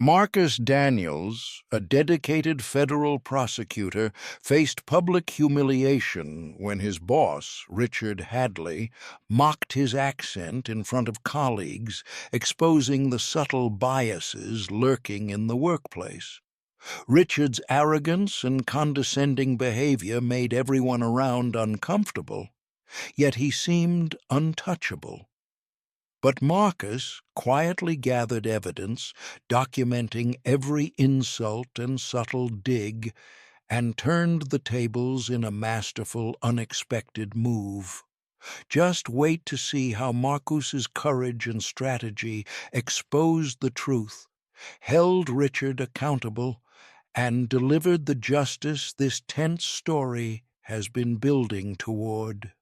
Marcus Daniels, a dedicated federal prosecutor, faced public humiliation when his boss, Richard Hadley, mocked his accent in front of colleagues, exposing the subtle biases lurking in the workplace. Richard's arrogance and condescending behavior made everyone around uncomfortable, yet he seemed untouchable. But Marcus quietly gathered evidence, documenting every insult and subtle dig, and turned the tables in a masterful, unexpected move. Just wait to see how Marcus's courage and strategy exposed the truth, held Richard accountable, and delivered the justice this tense story has been building toward.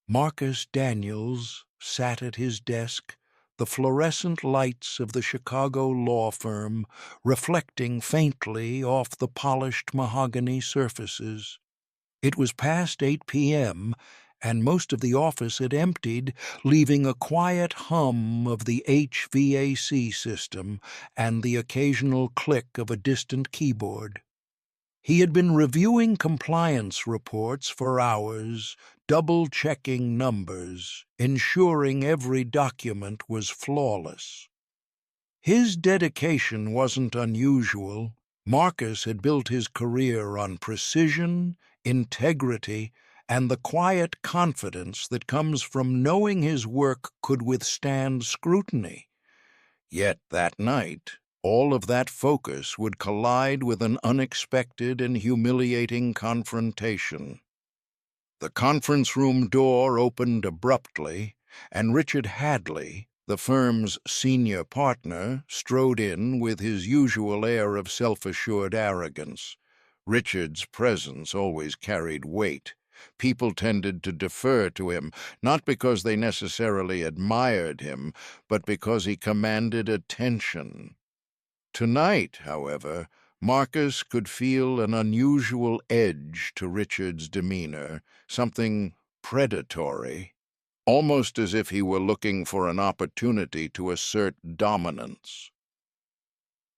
Marcus Daniels sat at his desk, the fluorescent lights of the Chicago law firm reflecting faintly off the polished mahogany surfaces. It was past 8 p.m., and most of the office had emptied, leaving a quiet hum of the HVAC system and the occasional click of a distant keyboard. He had been reviewing compliance reports for hours, double-checking numbers, ensuring every document was flawless. His dedication wasn't unusual. Marcus had built his career on precision, integrity, and the quiet confidence that comes from knowing his work could withstand scrutiny. Yet that night, all of that focus would collide with an unexpected and humiliating confrontation. The conference room door opened abruptly, and Richard Hadley, the firm's senior partner, strode in with his usual air of self-assured arrogance. Richard's presence always carried weight. People tended to defer to him, not because they necessarily admired him, but because he commanded attention. Tonight, however, Marcus could feel an unusual edge to Richard's demeanor, something predatory, almost as if he were looking for an opportunity to assert dominance.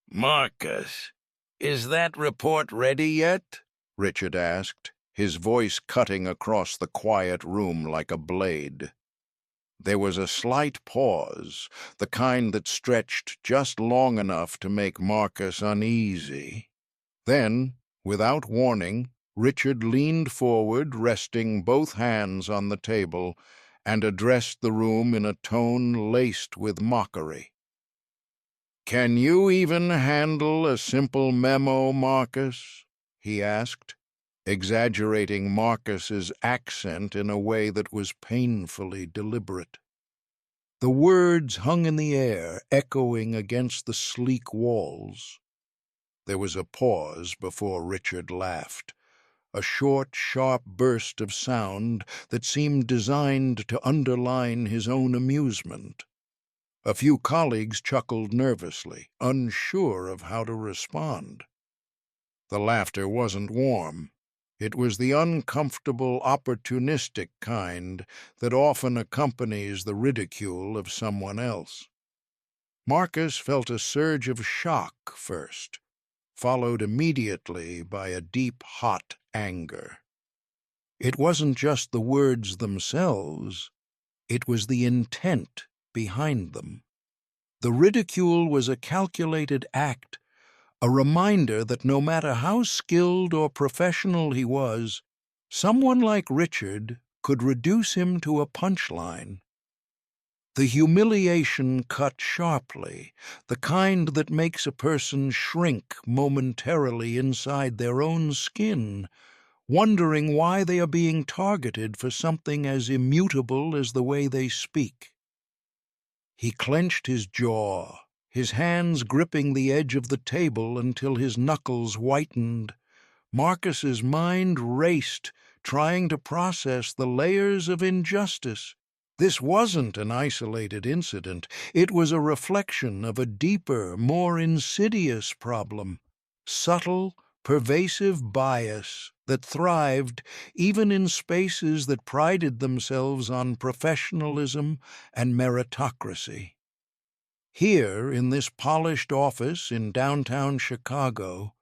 "Marcus, is that report ready yet?" Richard asked, his voice cutting across the quiet room like a blade. There was a slight pause, the kind that stretched just long enough to make Marcus uneasy. Then, without warning, Richard leaned forward, resting both hands on the table, and addressed the room in a tone laced with mockery. "Can you even handle a simple memo, Marcus?" he asked, exaggerating Marcus's accent in a way that was painfully deliberate. The words hung in the air, echoing against the sleek walls. There was a pause before Richard laughed, a short, sharp burst of sound that seemed designed to underline his own amusement. A few colleagues chuckled nervously, unsure of how to respond. The laughter wasn't warm. It was the uncomfortable, opportunistic kind that often accompanies the ridicule of someone else. Marcus felt a surge of shock first, followed immediately by a deep, hot anger. It wasn't just the words themselves, it was the intent behind them. The ridicule was a calculated act, a reminder that no matter how skilled or professional he was, someone like Richard could reduce him to a punchline. The humiliation cut sharply, the kind that makes a person shrink momentarily inside their own skin, wondering why they are being targeted for something as immutable as the way they speak. He clenched his jaw, his hands gripping the edge of the table until his knuckles whitened. Marcus's mind raced, trying to process the layers of injustice. This wasn't an isolated incident. It was a reflection of a deeper, more insidious problem. Subtle, pervasive bias that thrived even in spaces that prided themselves on professionalism and meritocracy. Here, in this polished office in downtown Chicago,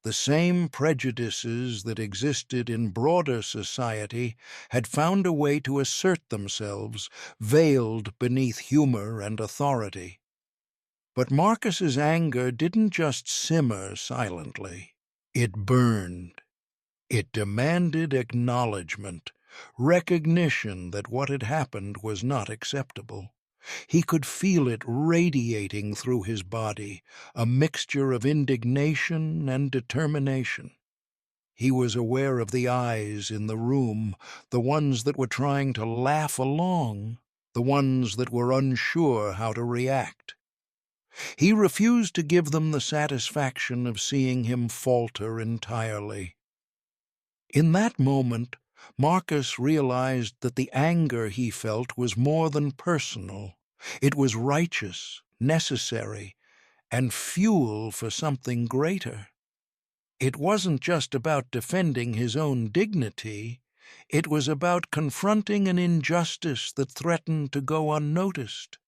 the same prejudices that existed in broader society had found a way to assert themselves, veiled beneath humor and authority. But Marcus's anger didn't just simmer silently. It burned. It demanded acknowledgment, recognition that what had happened was not acceptable. He could feel it radiating through his body, a mixture of indignation and determination. He was aware of the eyes in the room, the ones that were trying to laugh along, the ones that were unsure how to react. He refused to give them the satisfaction of seeing him falter entirely. In that moment, Marcus realized that the anger he felt was more than personal. It was righteous, necessary, and fuel for something greater. It wasn't just about defending his own dignity. It was about confronting an injustice that threatened to go unnoticed.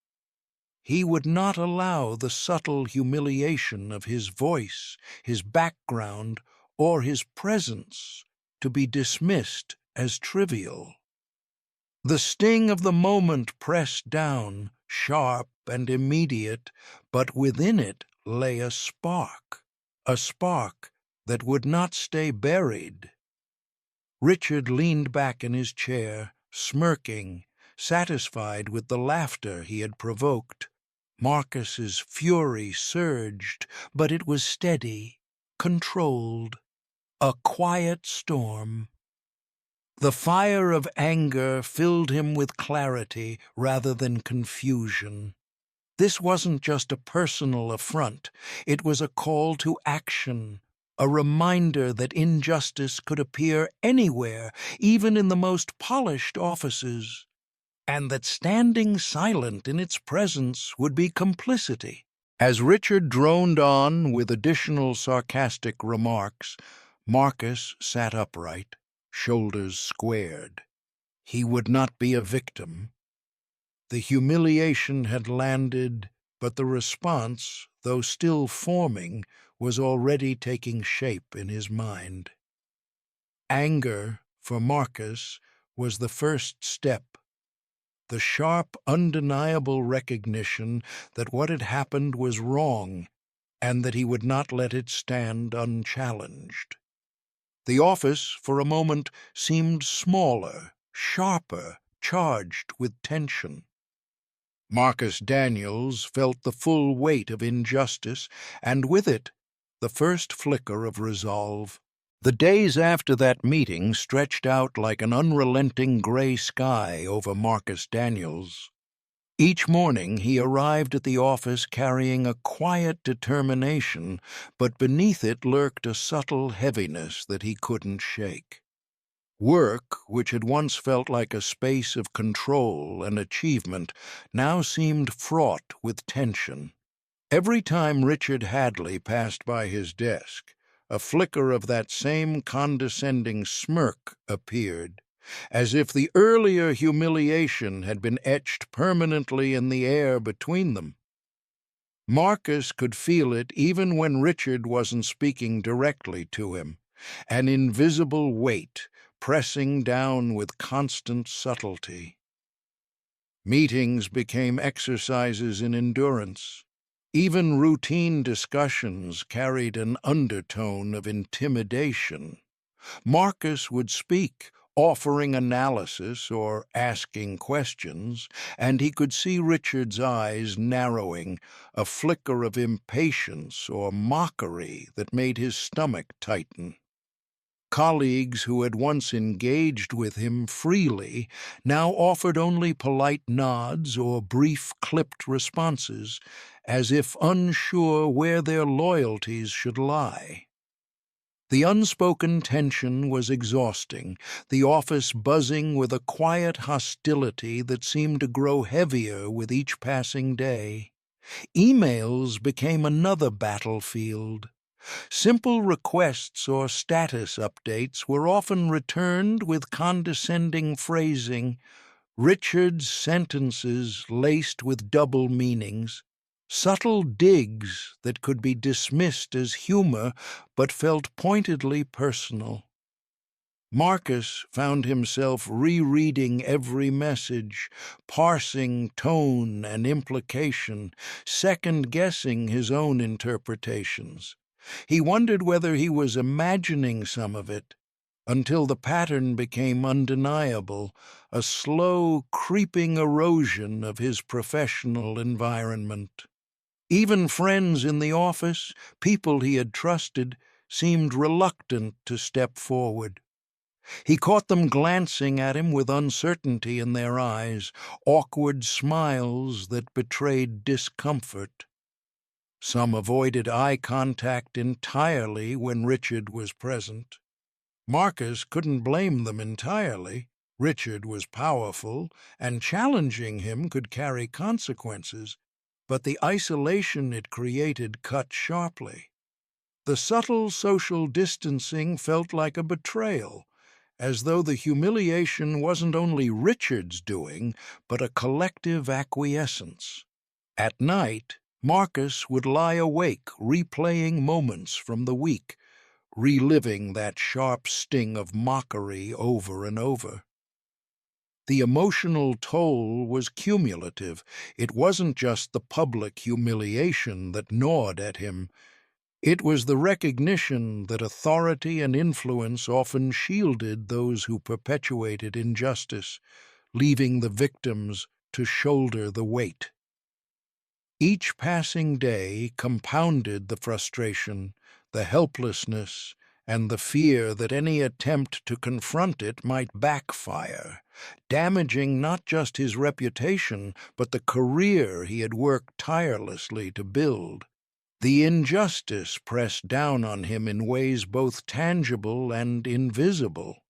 He would not allow the subtle humiliation of his voice, his background, or his presence to be dismissed as trivial. The sting of the moment pressed down, sharp and immediate, but within it lay a spark that would not stay buried. Richard leaned back in his chair, smirking, satisfied with the laughter he had provoked. Marcus's fury surged, but it was steady, controlled, a quiet storm. The fire of anger filled him with clarity rather than confusion. This wasn't just a personal affront, it was a call to action, a reminder that injustice could appear anywhere, even in the most polished offices, and that standing silent in its presence would be complicity. As Richard droned on with additional sarcastic remarks, Marcus sat upright, shoulders squared. He would not be a victim. The humiliation had landed, but the response, though still forming, was already taking shape in his mind. Anger, for Marcus, was the first step, the sharp, undeniable recognition that what had happened was wrong and that he would not let it stand unchallenged. The office, for a moment, seemed smaller, sharper, charged with tension. Marcus Daniels felt the full weight of injustice, and with it, the first flicker of resolve. The days after that meeting stretched out like an unrelenting gray sky over Marcus Daniels. Each morning he arrived at the office carrying a quiet determination, but beneath it lurked a subtle heaviness that he couldn't shake. Work, which had once felt like a space of control and achievement, now seemed fraught with tension. Every time Richard Hadley passed by his desk, a flicker of that same condescending smirk appeared, as if the earlier humiliation had been etched permanently in the air between them. Marcus could feel it even when Richard wasn't speaking directly to him, an invisible weight pressing down with constant subtlety. Meetings became exercises in endurance. Even routine discussions carried an undertone of intimidation. Marcus would speak, offering analysis or asking questions, and he could see Richard's eyes narrowing, a flicker of impatience or mockery that made his stomach tighten. Colleagues who had once engaged with him freely now offered only polite nods or brief clipped responses, as if unsure where their loyalties should lie. The unspoken tension was exhausting, the office buzzing with a quiet hostility that seemed to grow heavier with each passing day. Emails became another battlefield. Simple requests or status updates were often returned with condescending phrasing, Richard's sentences laced with double meanings. subtle digs that could be dismissed as humor but felt pointedly personal. Marcus found himself rereading every message, parsing tone and implication, second-guessing his own interpretations. He wondered whether he was imagining some of it, until the pattern became undeniable, a slow, creeping erosion of his professional environment. Even friends in the office, people he had trusted, seemed reluctant to step forward. He caught them glancing at him with uncertainty in their eyes, awkward smiles that betrayed discomfort. Some avoided eye contact entirely when Richard was present. Marcus couldn't blame them entirely. Richard was powerful, and challenging him could carry consequences, but the isolation it created cut sharply. The subtle social distancing felt like a betrayal, as though the humiliation wasn't only Richard's doing, but a collective acquiescence. At night, Marcus would lie awake replaying moments from the week, reliving that sharp sting of mockery over and over. The emotional toll was cumulative. It wasn't just the public humiliation that gnawed at him. It was the recognition that authority and influence often shielded those who perpetuated injustice, leaving the victims to shoulder the weight. Each passing day compounded the frustration, the helplessness, and the fear that any attempt to confront it might backfire, damaging not just his reputation, but the career he had worked tirelessly to build. The injustice pressed down on him in ways both tangible and invisible.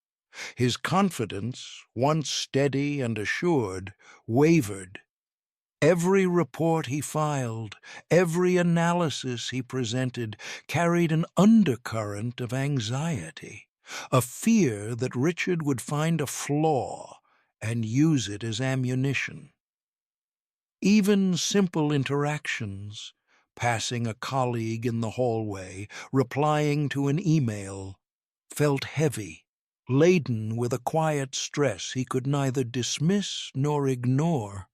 His confidence, once steady and assured, wavered. Every report he filed, every analysis he presented, carried an undercurrent of anxiety, a fear that Richard would find a flaw and use it as ammunition. Even simple interactions, passing a colleague in the hallway, replying to an email, felt heavy, laden with a quiet stress he could neither dismiss nor ignore.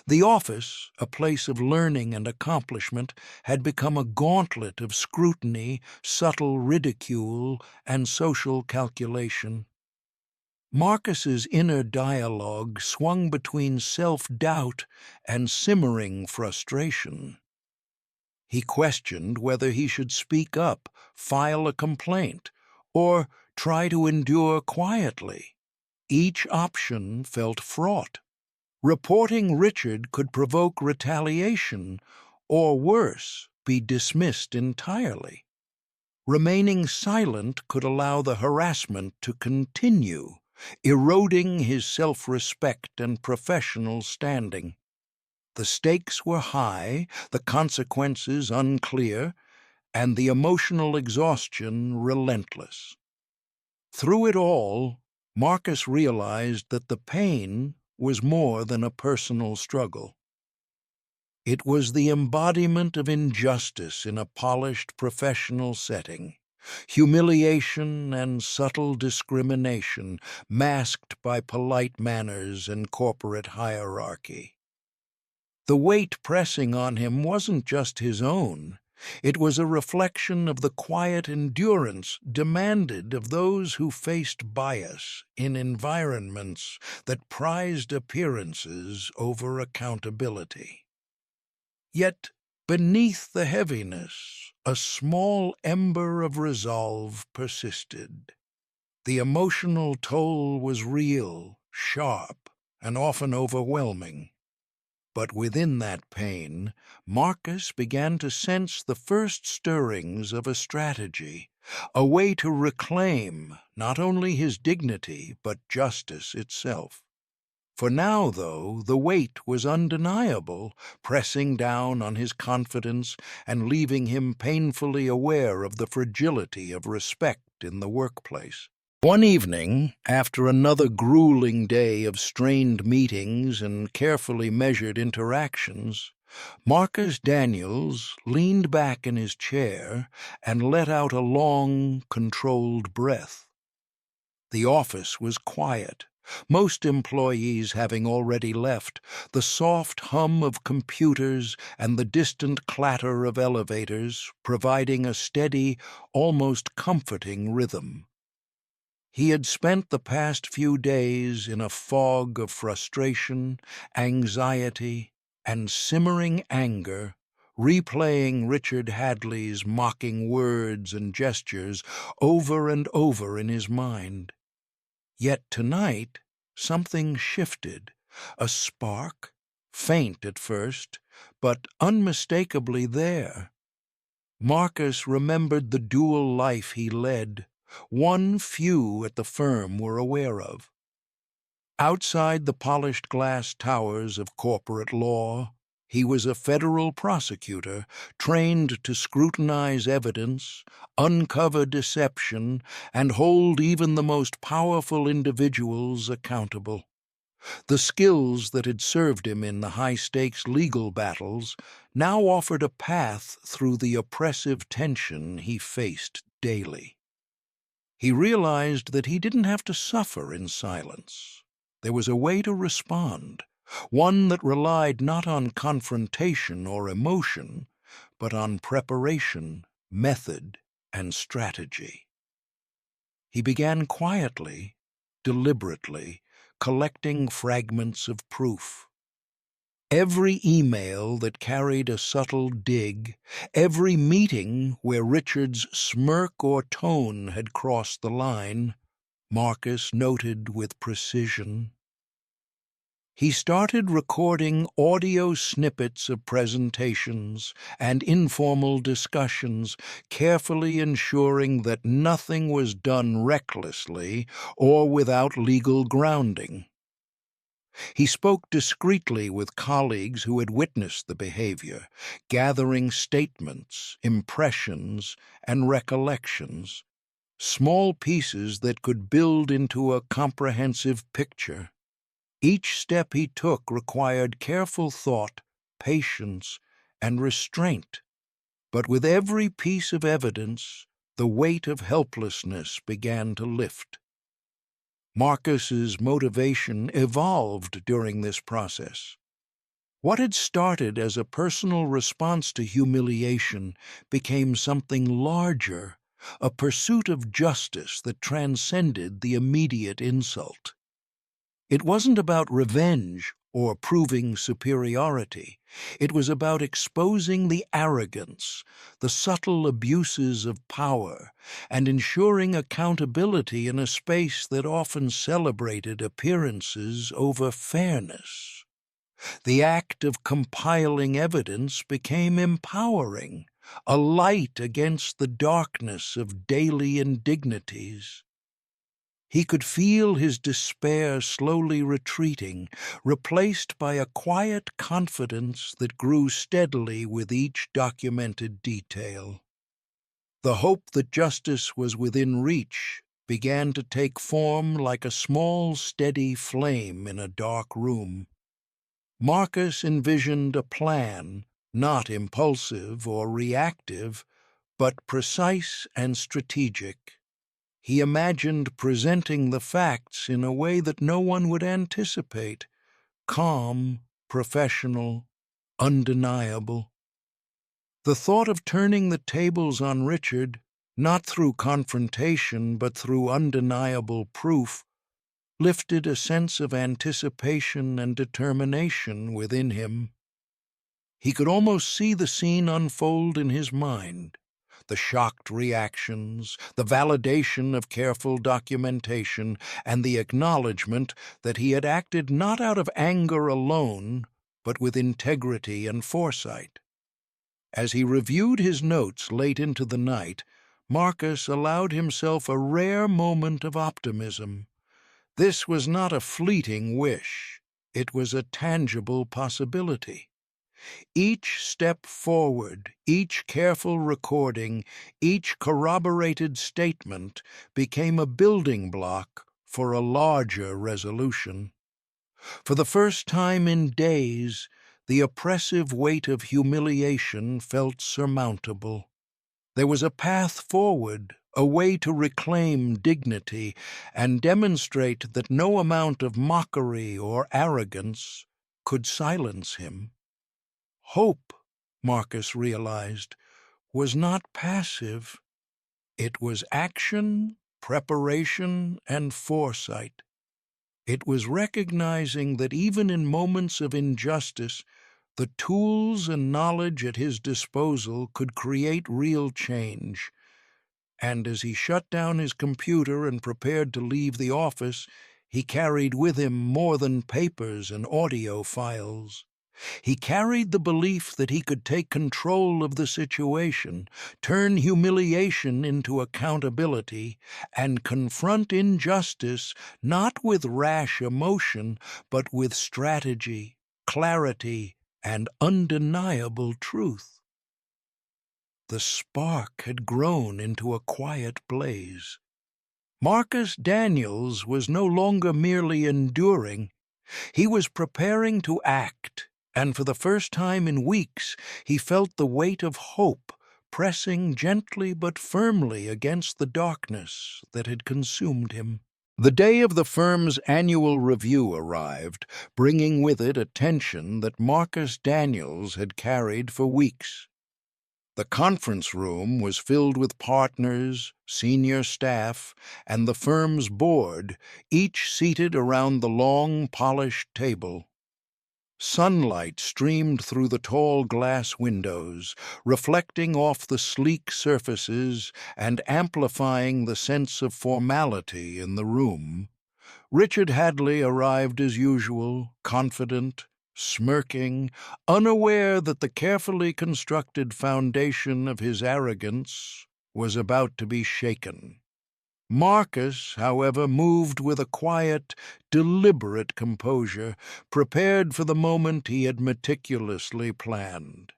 The office, a place of learning and accomplishment, had become a gauntlet of scrutiny, subtle ridicule, and social calculation. Marcus's inner dialogue swung between self-doubt and simmering frustration. He questioned whether he should speak up, file a complaint, or try to endure quietly. Each option felt fraught. Reporting Richard could provoke retaliation, or worse, be dismissed entirely. Remaining silent could allow the harassment to continue, eroding his self-respect and professional standing. The stakes were high, the consequences unclear, and the emotional exhaustion relentless. Through it all, Marcus realized that the pain was more than a personal struggle. It was the embodiment of injustice in a polished professional setting, humiliation and subtle discrimination masked by polite manners and corporate hierarchy. The weight pressing on him wasn't just his own. It was a reflection of the quiet endurance demanded of those who faced bias in environments that prized appearances over accountability. Yet, beneath the heaviness, a small ember of resolve persisted. The emotional toll was real, sharp, and often overwhelming. But within that pain, Marcus began to sense the first stirrings of a strategy, a way to reclaim not only his dignity but justice itself. For now, though, the weight was undeniable, pressing down on his confidence and leaving him painfully aware of the fragility of respect in the workplace. One evening, after another grueling day of strained meetings and carefully measured interactions, Marcus Daniels leaned back in his chair and let out a long, controlled breath. The office was quiet, most employees having already left, the soft hum of computers and the distant clatter of elevators providing a steady, almost comforting rhythm. He had spent the past few days in a fog of frustration, anxiety, and simmering anger, replaying Richard Hadley's mocking words and gestures over and over in his mind. Yet tonight, something shifted, a spark, faint at first, but unmistakably there. Marcus remembered the dual life he led, one few at the firm were aware of. Outside the polished glass towers of corporate law, he was a federal prosecutor trained to scrutinize evidence, uncover deception, and hold even the most powerful individuals accountable. The skills that had served him in the high-stakes legal battles now offered a path through the oppressive tension he faced daily. He realized that he didn't have to suffer in silence. There was a way to respond, one that relied not on confrontation or emotion, but on preparation, method, and strategy. He began quietly, deliberately, collecting fragments of proof. Every email that carried a subtle dig, every meeting where Richard's smirk or tone had crossed the line, Marcus noted with precision. He started recording audio snippets of presentations and informal discussions, carefully ensuring that nothing was done recklessly or without legal grounding. He spoke discreetly with colleagues who had witnessed the behavior, gathering statements, impressions, and recollections, small pieces that could build into a comprehensive picture. Each step he took required careful thought, patience, and restraint. But with every piece of evidence, the weight of helplessness began to lift. Marcus's motivation evolved during this process. What had started as a personal response to humiliation became something larger, a pursuit of justice that transcended the immediate insult. It wasn't about revenge or proving superiority. It was about exposing the arrogance, the subtle abuses of power, and ensuring accountability in a space that often celebrated appearances over fairness. The act of compiling evidence became empowering, a light against the darkness of daily indignities. He could feel his despair slowly retreating, replaced by a quiet confidence that grew steadily with each documented detail. The hope that justice was within reach began to take form like a small, steady flame in a dark room. Marcus envisioned a plan, not impulsive or reactive, but precise and strategic. He imagined presenting the facts in a way that no one would anticipate, calm, professional, undeniable. The thought of turning the tables on Richard, not through confrontation but through undeniable proof, lifted a sense of anticipation and determination within him. He could almost see the scene unfold in his mind. The shocked reactions, the validation of careful documentation, and the acknowledgement that he had acted not out of anger alone, but with integrity and foresight. As he reviewed his notes late into the night, Marcus allowed himself a rare moment of optimism. This was not a fleeting wish. It was a tangible possibility. Each step forward, each careful recording, each corroborated statement became a building block for a larger resolution. For the first time in days, the oppressive weight of humiliation felt surmountable. There was a path forward, a way to reclaim dignity and demonstrate that no amount of mockery or arrogance could silence him. Hope, Marcus realized, was not passive. It was action, preparation, and foresight. It was recognizing that even in moments of injustice, the tools and knowledge at his disposal could create real change. And as he shut down his computer and prepared to leave the office, he carried with him more than papers and audio files. He carried the belief that he could take control of the situation, turn humiliation into accountability, and confront injustice not with rash emotion, but with strategy, clarity, and undeniable truth. The spark had grown into a quiet blaze. Marcus Daniels was no longer merely enduring. He was preparing to act, and for the first time in weeks he felt the weight of hope pressing gently but firmly against the darkness that had consumed him. The day of the firm's annual review arrived, bringing with it a tension that Marcus Daniels had carried for weeks. The conference room was filled with partners, senior staff, and the firm's board, each seated around the long, polished table. Sunlight streamed through the tall glass windows, reflecting off the sleek surfaces and amplifying the sense of formality in the room. Richard Hadley arrived as usual, confident, smirking, unaware that the carefully constructed foundation of his arrogance was about to be shaken. Marcus, however, moved with a quiet, deliberate composure, prepared for the moment he had meticulously planned.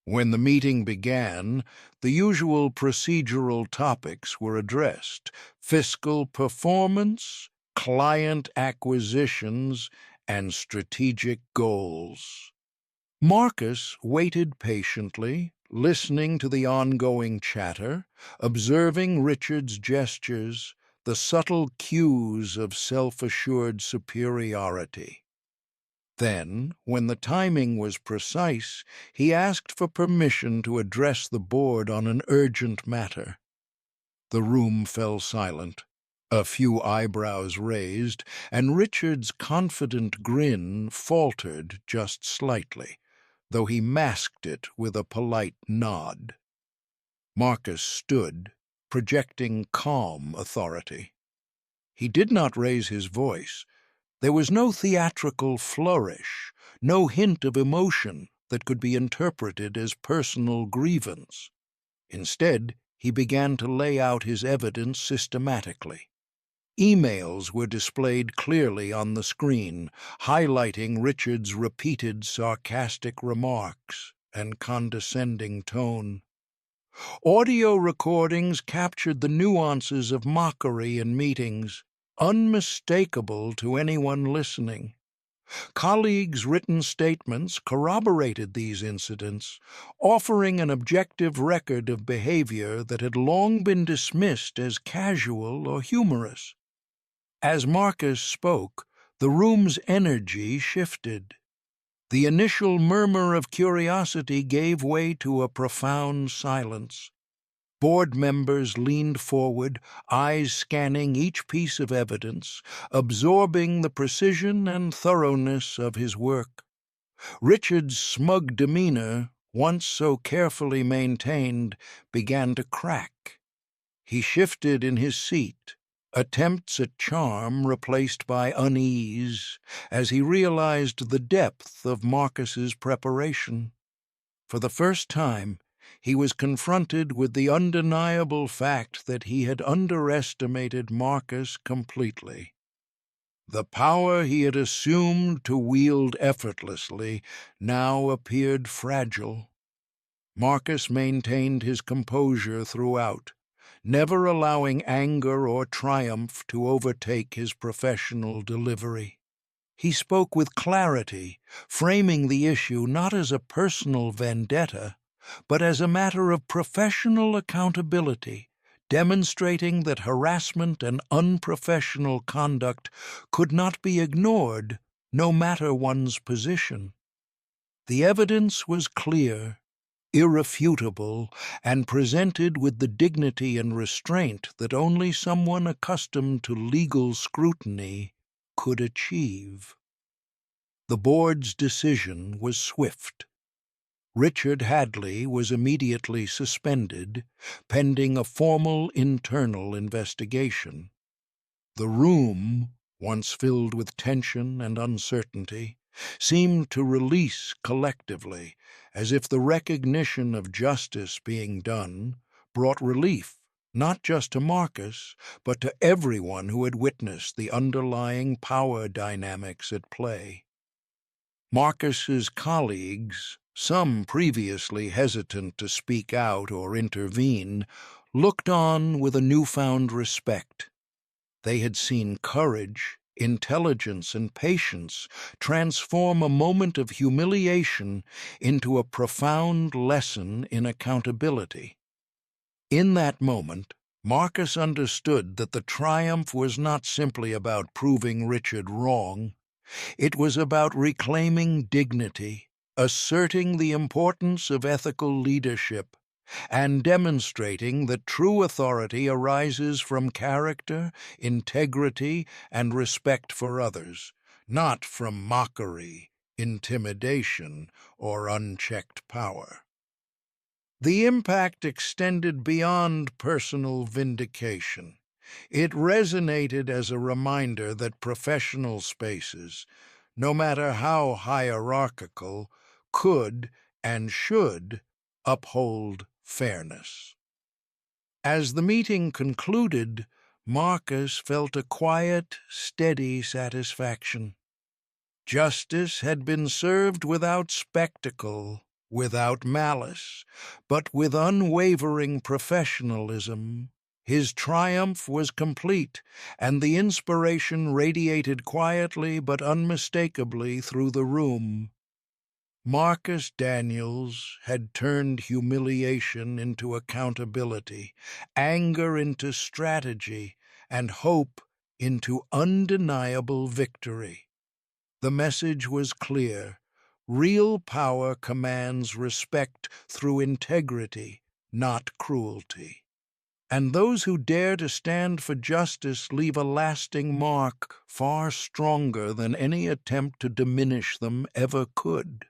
When the meeting began, the usual procedural topics were addressed: fiscal performance, client acquisitions, and strategic goals. Marcus waited patiently, listening to the ongoing chatter, observing Richard's gestures, the subtle cues of self-assured superiority. Then, when the timing was precise, he asked for permission to address the board on an urgent matter. The room fell silent, a few eyebrows raised, and Richard's confident grin faltered just slightly, though he masked it with a polite nod. Marcus stood, projecting calm authority. He did not raise his voice. There was no theatrical flourish, no hint of emotion that could be interpreted as personal grievance. Instead, he began to lay out his evidence systematically. Emails were displayed clearly on the screen, highlighting Richard's repeated sarcastic remarks and condescending tone. Audio recordings captured the nuances of mockery in meetings, unmistakable to anyone listening. Colleagues' written statements corroborated these incidents, offering an objective record of behavior that had long been dismissed as casual or humorous. As Marcus spoke, the room's energy shifted. The initial murmur of curiosity gave way to a profound silence. Board members leaned forward, eyes scanning each piece of evidence, absorbing the precision and thoroughness of his work. Richard's smug demeanor, once so carefully maintained, began to crack. He shifted in his seat, attempts at charm replaced by unease, as he realized the depth of Marcus's preparation. For the first time, he was confronted with the undeniable fact that he had underestimated Marcus completely. The power he had assumed to wield effortlessly now appeared fragile. Marcus maintained his composure throughout, never allowing anger or triumph to overtake his professional delivery. He spoke with clarity, framing the issue not as a personal vendetta, but as a matter of professional accountability, demonstrating that harassment and unprofessional conduct could not be ignored, no matter one's position. The evidence was clear, irrefutable, and presented with the dignity and restraint that only someone accustomed to legal scrutiny could achieve. The board's decision was swift. Richard Hadley was immediately suspended, pending a formal internal investigation. The room, once filled with tension and uncertainty, seemed to release collectively, as if the recognition of justice being done brought relief not just to Marcus, but to everyone who had witnessed the underlying power dynamics at play. Marcus's colleagues, some previously hesitant to speak out or intervene, looked on with a newfound respect. They had seen courage, intelligence, and patience transform a moment of humiliation into a profound lesson in accountability. In that moment, Marcus understood that the triumph was not simply about proving Richard wrong. It was about reclaiming dignity, asserting the importance of ethical leadership, and demonstrating that true authority arises from character, integrity, and respect for others, not from mockery, intimidation, or unchecked power. The impact extended beyond personal vindication. It resonated as a reminder that professional spaces, no matter how hierarchical, could and should uphold fairness. As the meeting concluded, Marcus felt a quiet, steady satisfaction. Justice had been served without spectacle, without malice, but with unwavering professionalism. His triumph was complete, and the inspiration radiated quietly but unmistakably through the room. Marcus Daniels had turned humiliation into accountability, anger into strategy, and hope into undeniable victory. The message was clear. Real power commands respect through integrity, not cruelty. And those who dare to stand for justice leave a lasting mark far stronger than any attempt to diminish them ever could.